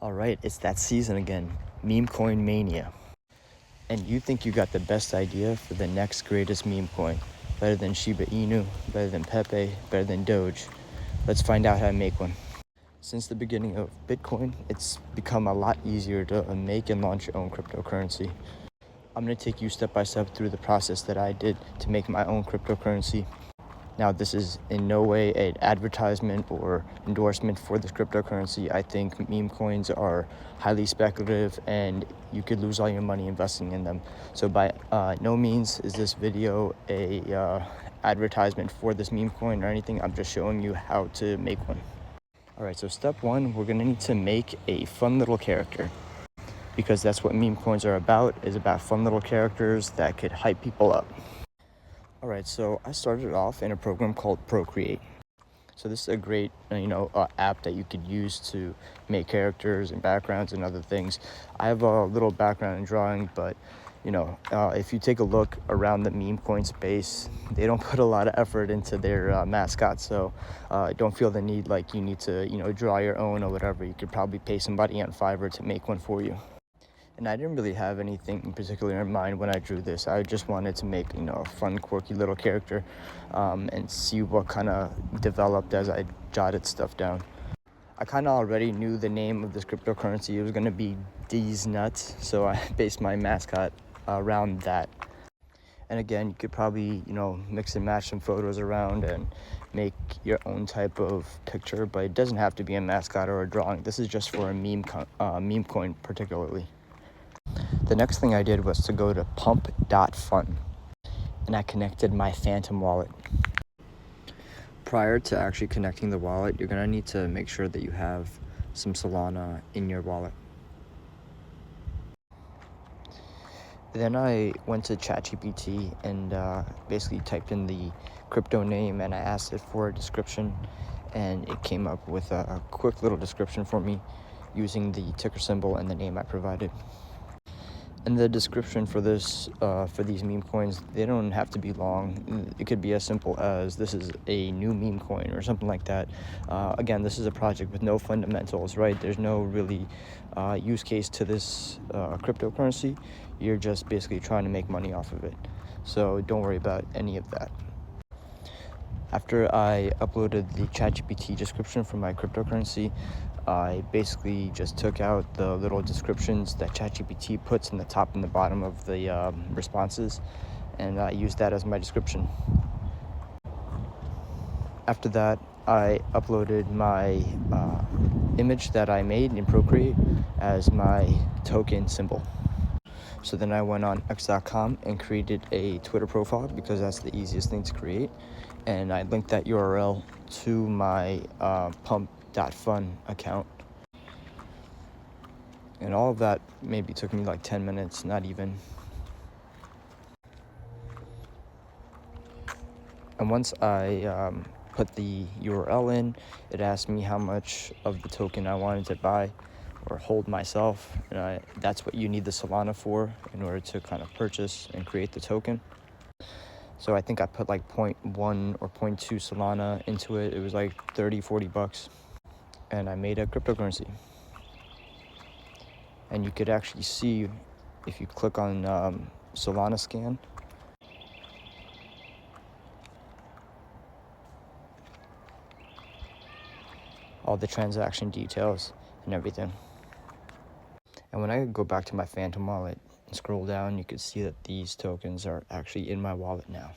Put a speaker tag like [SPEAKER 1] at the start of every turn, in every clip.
[SPEAKER 1] All right, it's that season again, meme coin mania. And you think you got the best idea for the next greatest meme coin, better than Shiba Inu, better than Pepe, better than Doge. Let's find out how to make one. Since the beginning of Bitcoin, it's become a lot easier to make and launch your own cryptocurrency. I'm going to take you step by step through the process that I did to make my own cryptocurrency. Now, this is in no way an advertisement or endorsement for this cryptocurrency. I think meme coins are highly speculative and you could lose all your money investing in them. So by no means is this video a advertisement for this meme coin or anything. I'm just showing you how to make one. All right, so step one, we're gonna need to make a fun little character, because that's what meme coins are about, is about fun little characters that could hype people up. All right, so I started off in a program called Procreate. So this is a great, app that you could use to make characters and backgrounds and other things. I have a little background in drawing, but if you take a look around the meme coin space, they don't put a lot of effort into their mascot. So don't feel the need like you need to, draw your own or whatever. You could probably pay somebody on Fiverr to make one for you. And I didn't really have anything in particular in mind when I drew this. I just wanted to make, a fun, quirky little character and see what kind of developed as I jotted stuff down. I kind of already knew the name of this cryptocurrency. It was going to be D's Nuts, so I based my mascot around that. And again, you could probably, mix and match some photos around and make your own type of picture, but it doesn't have to be a mascot or a drawing. This is just for a meme coin particularly. The next thing I did was to go to pump.fun, and I connected my Phantom wallet. Prior to actually connecting the wallet, you're gonna need to make sure that you have some Solana in your wallet. Then I went to ChatGPT and basically typed in the crypto name, and I asked it for a description, and it came up with a quick little description for me using the ticker symbol and the name I provided. And the description for this, for these meme coins, they don't have to be long. It could be as simple as this is a new meme coin or something like that. Again, this is a project with no fundamentals, right? There's no really use case to this cryptocurrency. You're just basically trying to make money off of it. So don't worry about any of that. After I uploaded the ChatGPT description for my cryptocurrency, I basically just took out the little descriptions that ChatGPT puts in the top and the bottom of the responses, and I used that as my description. After that, I uploaded my image that I made in Procreate as my token symbol. So then I went on x.com and created a Twitter profile, because that's the easiest thing to create. And I linked that URL to my pump.fun account. And all of that maybe took me like 10 minutes, not even. And once I put the URL in, it asked me how much of the token I wanted to buy or hold myself. And that's what you need the Solana for, in order to kind of purchase and create the token. So I think I put like 0.1 or 0.2 Solana into it. It was like 30-40 bucks. And I made a cryptocurrency. And you could actually see, if you click on Solana scan, all the transaction details and everything. And when I go back to my Phantom wallet and scroll down, you can see that these tokens are actually in my wallet now.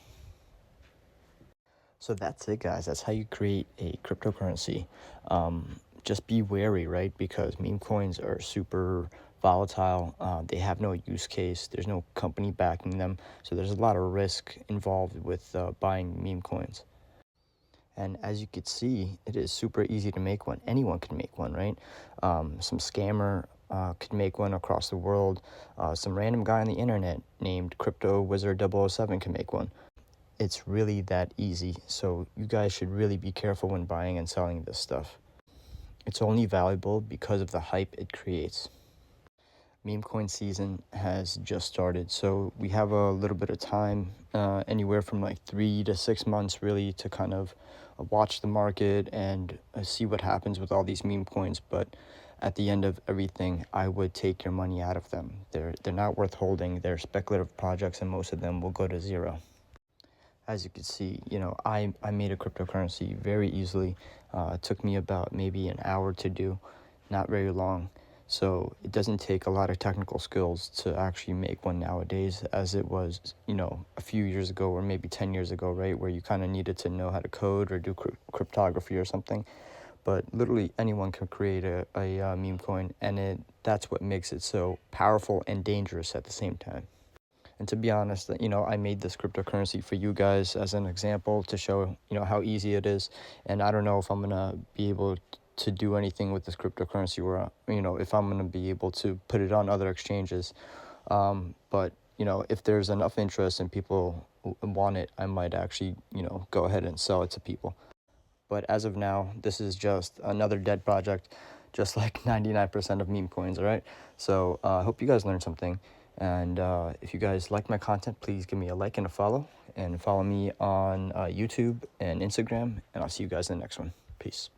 [SPEAKER 1] So that's it, guys. That's how you create a cryptocurrency. Just be wary, right? Because meme coins are super volatile. They have no use case. There's no company backing them. So there's a lot of risk involved with buying meme coins. And as you could see, it is super easy to make one. Anyone can make one, right? Some scammer could make one across the world. Some random guy on the internet named Crypto Wizard 007 can make one. It's really that easy. So you guys should really be careful when buying and selling this stuff. It's only valuable because of the hype it creates. Meme coin season has just started, so we have a little bit of time, anywhere from like 3 to 6 months really, to kind of watch the market and see what happens with all these meme coins. But at the end of everything, I would take your money out of them. They're not worth holding. They're speculative projects, and most of them will go to zero. As you can see, I made a cryptocurrency very easily. It took me about maybe an hour to do, not very long. So it doesn't take a lot of technical skills to actually make one nowadays, as it was, a few years ago or maybe 10 years ago, right? Where you kind of needed to know how to code or do cryptography or something. But literally anyone can create a meme coin, and that's what makes it so powerful and dangerous at the same time. And to be honest, I made this cryptocurrency for you guys as an example to show, how easy it is. And I don't know if I'm going to be able to do anything with this cryptocurrency, or, if I'm going to be able to put it on other exchanges. But, if there's enough interest and people want it, I might actually, go ahead and sell it to people. But as of now, this is just another dead project, just like 99% of meme coins, all right? So I hope you guys learned something. And if you guys like my content, please give me a like and a follow. And follow me on YouTube and Instagram. And I'll see you guys in the next one. Peace.